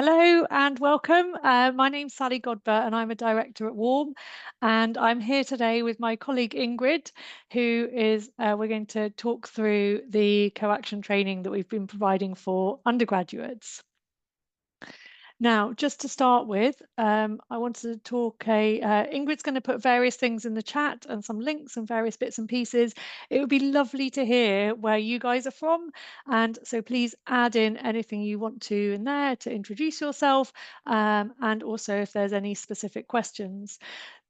Hello and welcome. My name's Sally Godber and I'm a director at Warm. And I'm here today with my colleague Ingrid, who is, we're going to talk through the coaction training that we've been providing for undergraduates. Now, just to start with, I wanted to talk. Ingrid's going to put various things in the chat and some links and various bits and pieces. It would be lovely to hear where you guys are from, and so please add in anything you want to in there to introduce yourself, and also if there's any specific questions.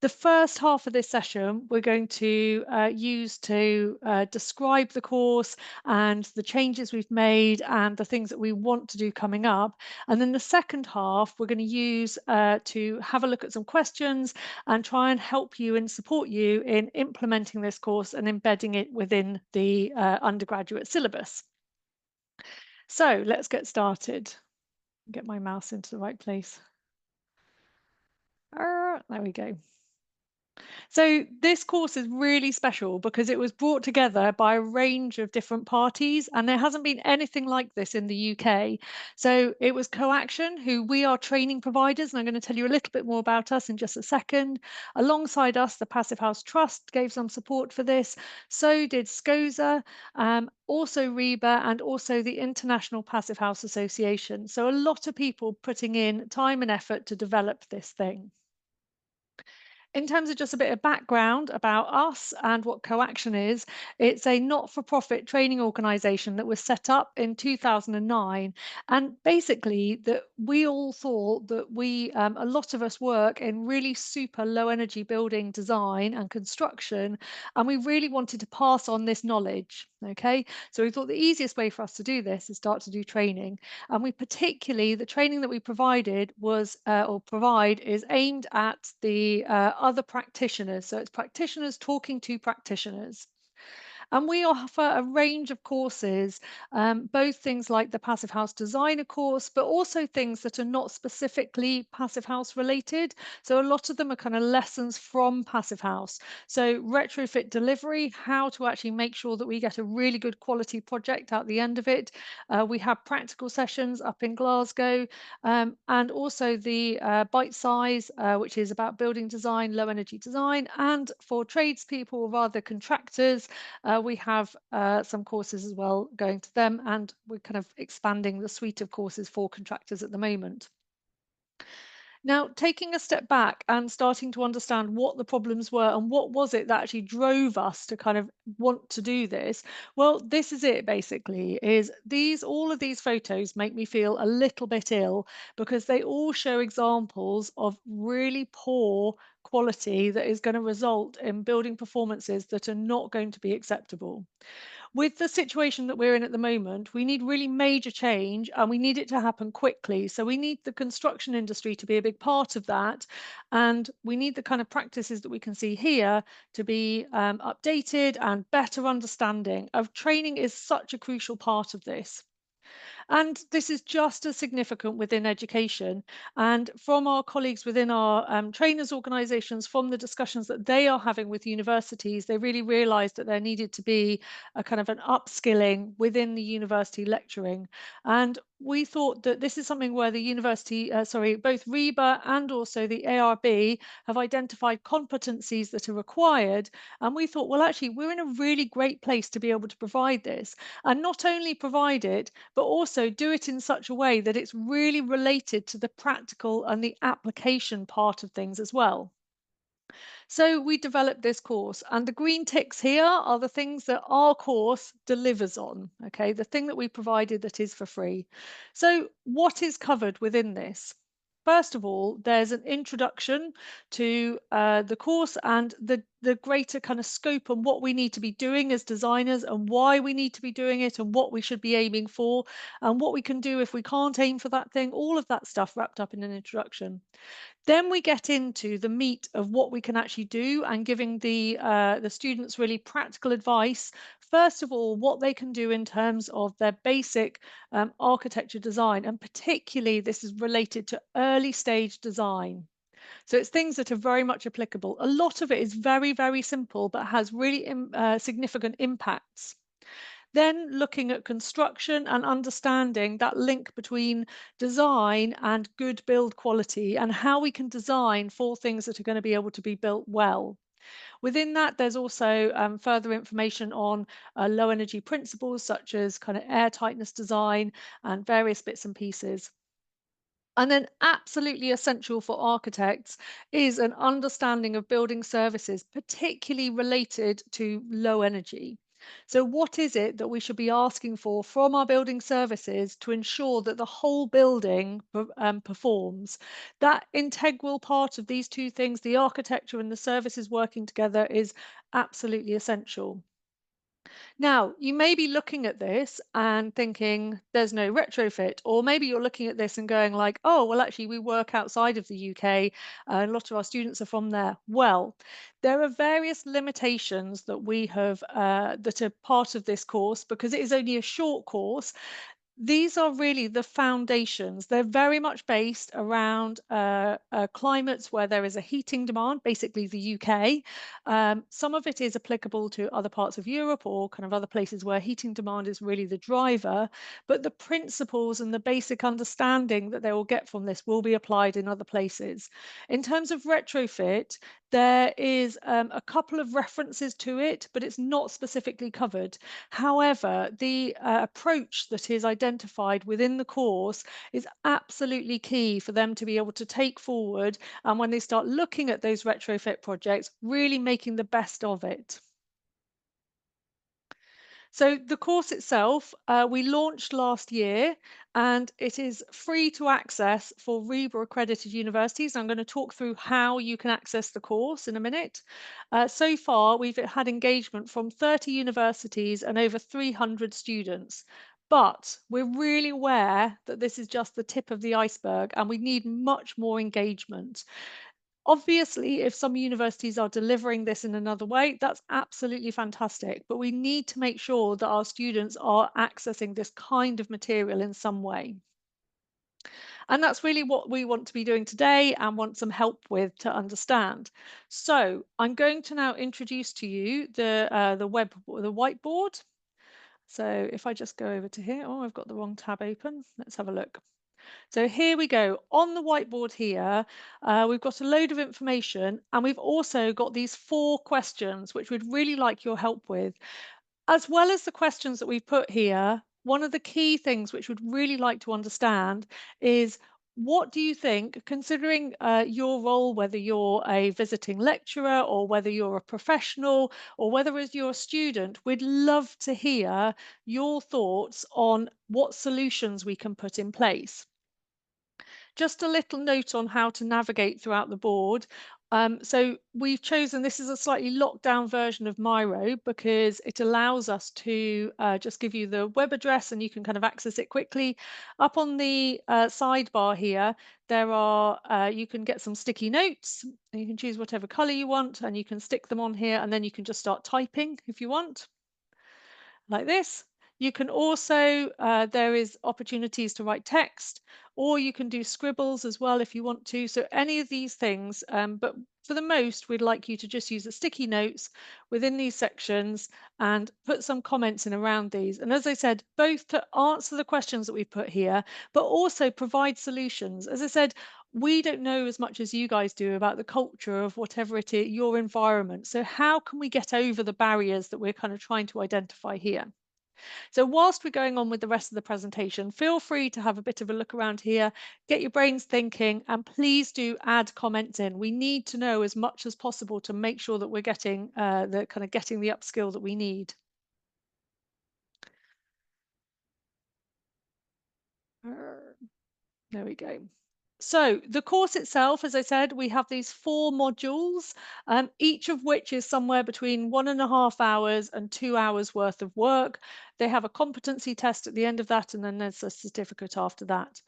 The first half of this session we're going to use to describe the course and the changes we've made and the things that we want to do coming up. And then the second half we're going to use to have a look at some questions and try and help you and support you in implementing this course and embedding it within the undergraduate syllabus. So let's get started. Get my mouse into the right place. There we go. So this course is really special because it was brought together by a range of different parties, and there hasn't been anything like this in the UK. So it was Coaction, who we are training providers, and I'm going to tell you a little bit more about us in just a second. Alongside us, the Passive House Trust gave some support for this. So did SCOSA, also REBA, and also the International Passive House Association. So a lot of people putting in time and effort to develop this thing. In terms of just a bit of background about us and what Coaction is, it's a not-for-profit training organisation that was set up in 2009. And basically, that we all thought that a lot of us work in really super low-energy building design and construction, and we really wanted to pass on this knowledge. Okay, so we thought the easiest way for us to do this is start to do training, and the training that we provided was or provide is aimed at the other practitioners. So it's practitioners talking to practitioners. And we offer a range of courses, both things like the Passive House Designer course, but also things that are not specifically Passive House related. So a lot of them are kind of lessons from Passive House. So retrofit delivery, how to actually make sure that we get a really good quality project at the end of it. We have practical sessions up in Glasgow, and also the bite size, which is about building design, low energy design, and for tradespeople or rather contractors, we have some courses as well going to them, and we're kind of expanding the suite of courses for contractors at the moment. Now, taking a step back and starting to understand what the problems were and what was it that actually drove us to kind of want to do this. Well, this is it basically, is all of these photos make me feel a little bit ill because they all show examples of really poor quality that is going to result in building performances that are not going to be acceptable. With the situation that we're in at the moment, we need really major change and we need it to happen quickly. So we need the construction industry to be a big part of that. And we need the kind of practices that we can see here to be updated and better understanding of training is such a crucial part of this. And this is just as significant within education. And from our colleagues within our trainers organisations, from the discussions that they are having with universities, they really realised that there needed to be a kind of an upskilling within the university lecturing. And we thought that this is something where the university, both REBA and also the ARB have identified competencies that are required. And we thought, well, actually, we're in a really great place to be able to provide this, and not only provide it, but also do it in such a way that it's really related to the practical and the application part of things as well. So we developed this course, and the green ticks here are the things that our course delivers on, okay? The thing that we provided that is for free. So what is covered within this? First of all, there's an introduction to the course and the greater kind of scope and what we need to be doing as designers and why we need to be doing it and what we should be aiming for and what we can do if we can't aim for that thing, all of that stuff wrapped up in an introduction. Then we get into the meat of what we can actually do and giving the students really practical advice. First of all, what they can do in terms of their basic architecture design, and particularly this is related to early stage design. So it's things that are very much applicable. A lot of it is very, very simple, but has really significant impacts. Then looking at construction and understanding that link between design and good build quality and how we can design for things that are going to be able to be built well. Within that, there's also further information on low energy principles such as kind of air tightness design and various bits and pieces. And then, absolutely essential for architects is an understanding of building services, particularly related to low energy. So, what is it that we should be asking for from our building services to ensure that the whole building performs? That integral part of these two things, the architecture and the services working together, is absolutely essential. Now, you may be looking at this and thinking there's no retrofit, or maybe you're looking at this and going like, oh, well, actually, we work outside of the UK, and a lot of our students are from there. Well, there are various limitations that we have that are part of this course because it is only a short course. These are really the foundations. They're very much based around climates where there is a heating demand, basically the UK. Some of it is applicable to other parts of Europe or kind of other places where heating demand is really the driver. But the principles and the basic understanding that they will get from this will be applied in other places. In terms of retrofit, there is a couple of references to it, but it's not specifically covered. However, the approach that is identified within the course is absolutely key for them to be able to take forward. And when they start looking at those retrofit projects, really making the best of it. So the course itself, we launched last year and it is free to access for REBA accredited universities. I'm going to talk through how you can access the course in a minute. So far, we've had engagement from 30 universities and over 300 students. But we're really aware that this is just the tip of the iceberg and we need much more engagement. Obviously, if some universities are delivering this in another way, that's absolutely fantastic. But we need to make sure that our students are accessing this kind of material in some way. And that's really what we want to be doing today and want some help with to understand. So I'm going to now introduce to you the whiteboard. So if I just go over to here, oh, I've got the wrong tab open. Let's have a look. So here we go. On the whiteboard here, we've got a load of information and we've also got these 4 questions, which we'd really like your help with. As well as the questions that we've put here, one of the key things which we'd really like to understand is what do you think, considering your role, whether you're a visiting lecturer or whether you're a professional or whether as you're a student, we'd love to hear your thoughts on what solutions we can put in place. Just a little note on how to navigate throughout the board. So we've chosen, this is a slightly locked down version of Miro because it allows us to just give you the web address and you can kind of access it quickly. Up on the sidebar here, there are, you can get some sticky notes. You can choose whatever color you want and you can stick them on here and then you can just start typing if you want like this. You can also, there is opportunities to write text, or you can do scribbles as well if you want to. So any of these things, but for the most, we'd like you to just use the sticky notes within these sections and put some comments in around these. And as I said, both to answer the questions that we've put here, but also provide solutions. As I said, we don't know as much as you guys do about the culture of whatever it is, your environment. So how can we get over the barriers that we're kind of trying to identify here? So whilst we're going on with the rest of the presentation, feel free to have a bit of a look around here, get your brains thinking, and please do add comments in. We need to know as much as possible to make sure that we're getting getting the upskill that we need. There we go. So the course itself, as I said, we have these 4 modules, each of which is somewhere between 1.5 hours and 2 hours worth of work. They have a competency test at the end of that, and then there's a certificate after that.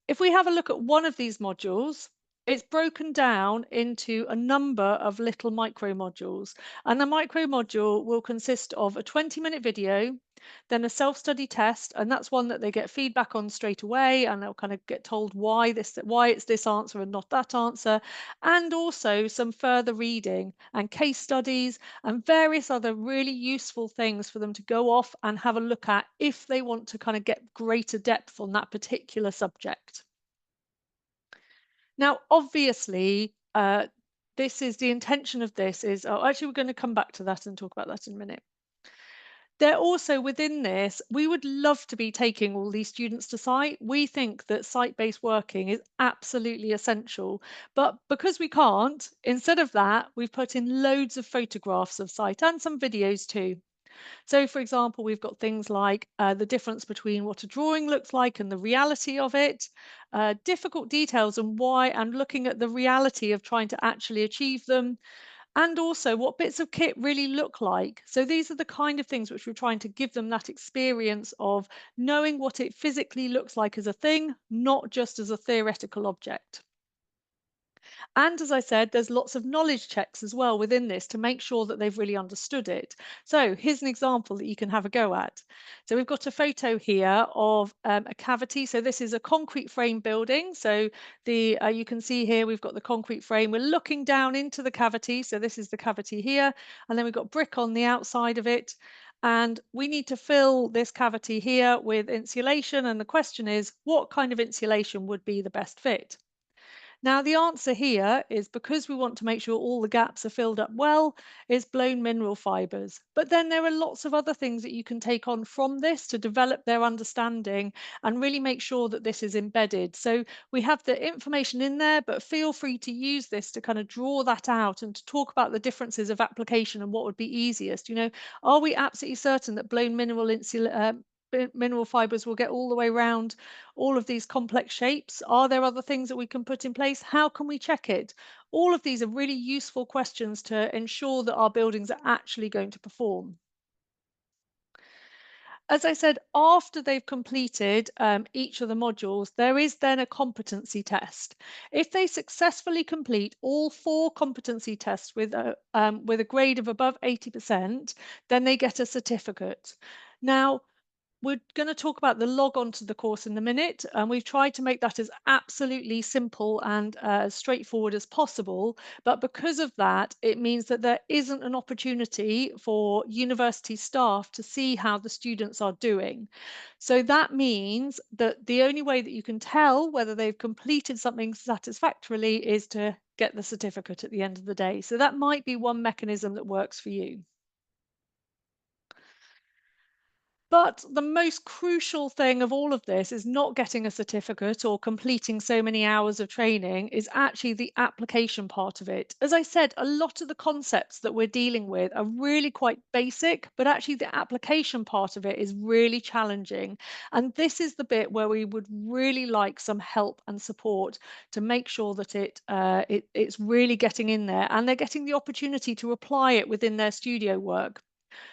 If we have a look at one of these modules, It's broken down into a number of little micro modules, and the micro module will consist of a 20-minute video, then a self-study test, and that's one that they get feedback on straight away, and they'll kind of get told why it's this answer and not that answer, and also some further reading and case studies and various other really useful things for them to go off and have a look at if they want to kind of get greater depth on that particular subject. Now, obviously, this is the intention of this is, oh, actually, we're going to come back to that and talk about that in a minute. They're also within this, we would love to be taking all these students to site. We think that site-based working is absolutely essential, but because we can't, instead of that, we've put in loads of photographs of site and some videos too. So, for example, we've got things like the difference between what a drawing looks like and the reality of it, difficult details and why, and looking at the reality of trying to actually achieve them, and also what bits of kit really look like. So, these are the kind of things which we're trying to give them that experience of knowing what it physically looks like as a thing, not just as a theoretical object. And as I said, there's lots of knowledge checks as well within this to make sure that they've really understood it. So here's an example that you can have a go at. So we've got a photo here of a cavity. So this is a concrete frame building. So the you can see here we've got the concrete frame. We're looking down into the cavity. So this is the cavity here, and then we've got brick on the outside of it. And we need to fill this cavity here with insulation. And the question is, what kind of insulation would be the best fit? Now, the answer here is because we want to make sure all the gaps are filled up well, is blown mineral fibers. But then there are lots of other things that you can take on from this to develop their understanding and really make sure that this is embedded. So we have the information in there, but feel free to use this to kind of draw that out and to talk about the differences of application and what would be easiest. Are we absolutely certain that blown mineral fibers will get all the way around all of these complex shapes? Are there other things that we can put in place? How can we check it? All of these are really useful questions to ensure that our buildings are actually going to perform. As I said, after they've completed each of the modules, there is then a competency test. If they successfully complete all 4 competency tests with a grade of above 80%, then they get a certificate. Now, we're going to talk about the log on to the course in a minute, and we've tried to make that as absolutely simple and straightforward as possible. But because of that, it means that there isn't an opportunity for university staff to see how the students are doing. So that means that the only way that you can tell whether they've completed something satisfactorily is to get the certificate at the end of the day. So that might be one mechanism that works for you. But the most crucial thing of all of this is not getting a certificate or completing so many hours of training, is actually the application part of it. As I said, a lot of the concepts that we're dealing with are really quite basic, but actually the application part of it is really challenging. And this is the bit where we would really like some help and support to make sure that it's really getting in there and they're getting the opportunity to apply it within their studio work.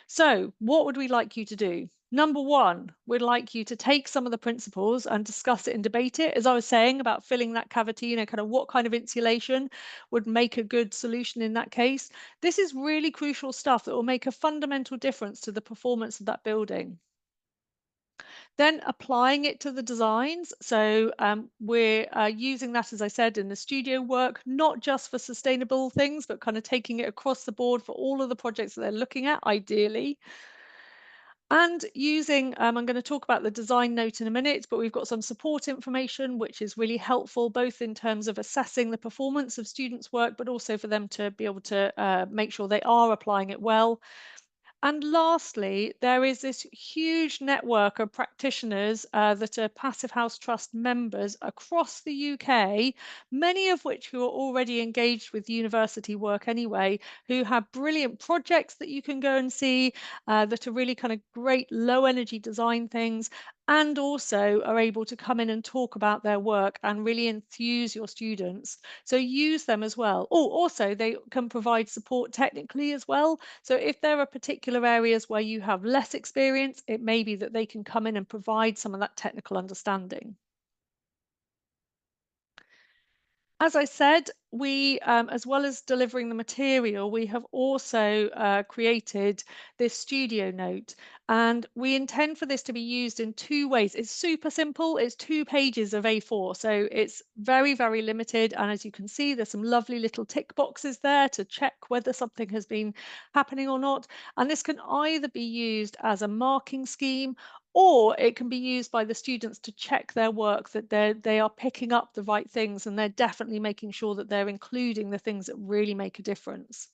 So, what would we like you to do? Number one, we'd like you to take some of the principles and discuss it and debate it. As I was saying about filling that cavity, kind of what kind of insulation would make a good solution in that case. This is really crucial stuff that will make a fundamental difference to the performance of that building. Then applying it to the designs. So we're using that, as I said, in the studio work, not just for sustainable things, but kind of taking it across the board for all of the projects that they're looking at, ideally. And using, I'm going to talk about the design note in a minute, but we've got some support information, which is really helpful, both in terms of assessing the performance of students' work, but also for them to be able to make sure they are applying it well. And lastly, there is this huge network of practitioners that are Passive House Trust members across the UK, many of which who are already engaged with university work anyway, who have brilliant projects that you can go and see that are really kind of great low energy design things, and also are able to come in and talk about their work and really enthuse your students. So use them as well. Oh, also, they can provide support technically as well. So if there are particular areas where you have less experience, it may be that they can come in and provide some of that technical understanding. As I said, we, as well as delivering the material, we have also created this studio note, and we intend for this to be used in two ways. It's super simple. It's 2 pages of A4, so it's very, very limited. And as you can see, there's some lovely little tick boxes there to check whether something has been happening or not. And this can either be used as a marking scheme, or it can be used by the students to check their work, that they are picking up the right things and they're definitely making sure that they're including the things that really make a difference.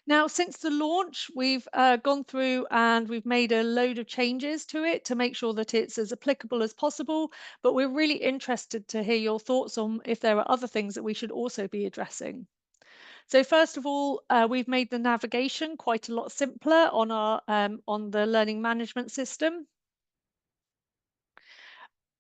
Now, since the launch, we've gone through and we've made a load of changes to it to make sure that it's as applicable as possible. But we're really interested to hear your thoughts on if there are other things that we should also be addressing. So first of all, we've made the navigation quite a lot simpler on our on the learning management system.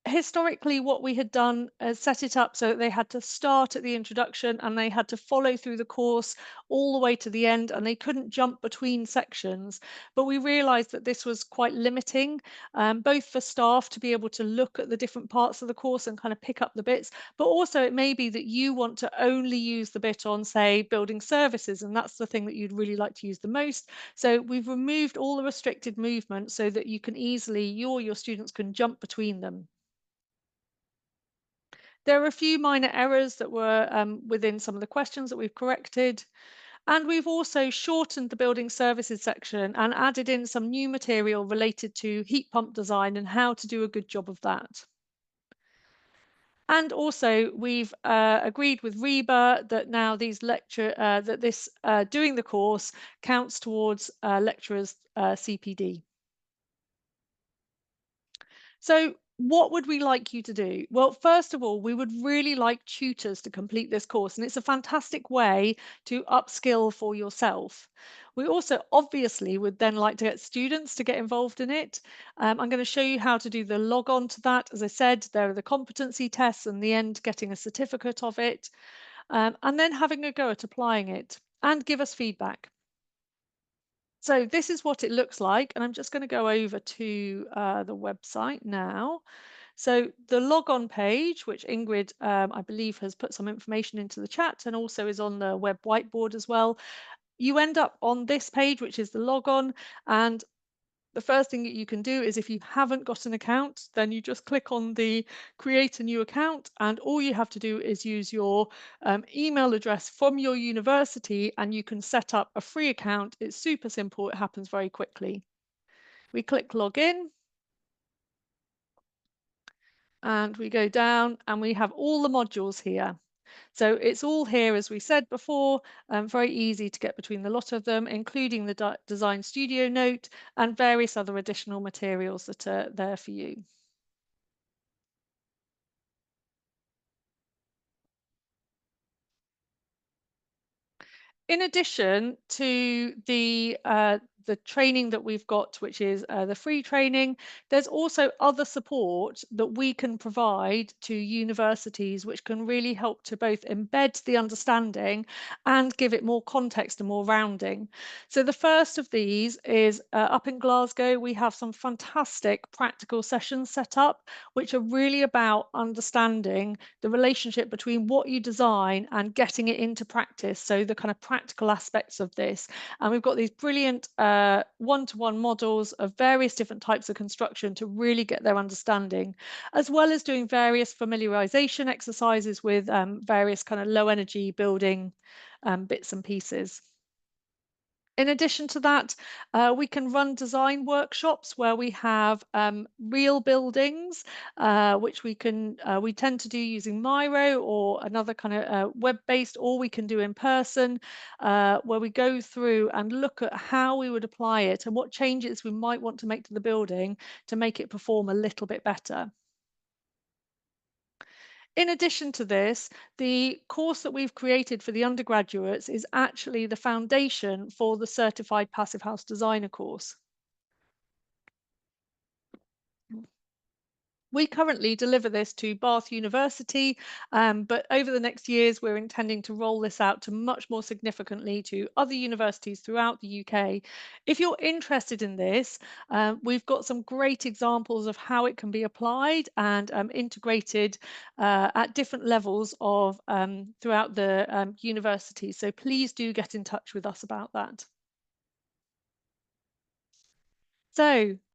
Historically, what we had done is set it up so that they had to start at the introduction and they had to follow through the course all the way to the end, and they couldn't jump between sections. But we realized that this was quite limiting, both for staff to be able to look at the different parts of the course and kind of pick up the bits, but also it may be that you want to only use the bit on, say, building services, and that's the thing that you'd really like to use the most. So we've removed all the restricted movement so that you can easily, you or your students can jump between them. There are a few minor errors that were within some of the questions that we've corrected. And we've also shortened the building services section and added in some new material related to heat pump design and how to do a good job of that. And also, we've agreed with REBA that now that this doing the course counts towards lecturers' CPD. So what would we like you to do? Well, first of all, we would really like tutors to complete this course, and it's a fantastic way to upskill for yourself. We also obviously would then like to get students to get involved in it. I'm going to show you how to do the log on to that. As I said, there are the competency tests and the end getting a certificate of it, and then having a go at applying it and give us feedback. So this is what it looks like, and I'm just going to go over to the website now. So the logon page, which Ingrid, I believe, has put some information into the chat and also is on the web whiteboard as well. You end up on this page, which is the logon, and the first thing that you can do is if you haven't got an account, then you just click on the create a new account, and all you have to do is use your email address from your university and you can set up a free account. It's super simple. It happens very quickly. We click login and we go down and we have all the modules here. So it's all here, as we said before, very easy to get between the lot of them, including the design studio note and various other additional materials that are there for you. In addition to the training that we've got, which is the free training, there's also other support that we can provide to universities, which can really help to both embed the understanding and give it more context and more rounding. So the first of these is up in Glasgow. We have some fantastic practical sessions set up, which are really about understanding the relationship between what you design and getting it into practice. So the kind of practical aspects of this. And we've got these brilliant one-to-one models of various different types of construction to really get their understanding, as well as doing various familiarization exercises with various kind of low energy building bits and pieces. In addition to that, we can run design workshops where we have real buildings, which we tend to do using Miro or another kind of web-based, or we can do in person, where we go through and look at how we would apply it and what changes we might want to make to the building to make it perform a little bit better. In addition to this, the course that we've created for the undergraduates is actually the foundation for the Certified Passive House Designer course. We currently deliver this to Bath University, but over the next years, we're intending to roll this out to much more significantly to other universities throughout the UK. If you're interested in this, we've got some great examples of how it can be applied and integrated at different levels of throughout the university. So please do get in touch with us about that. So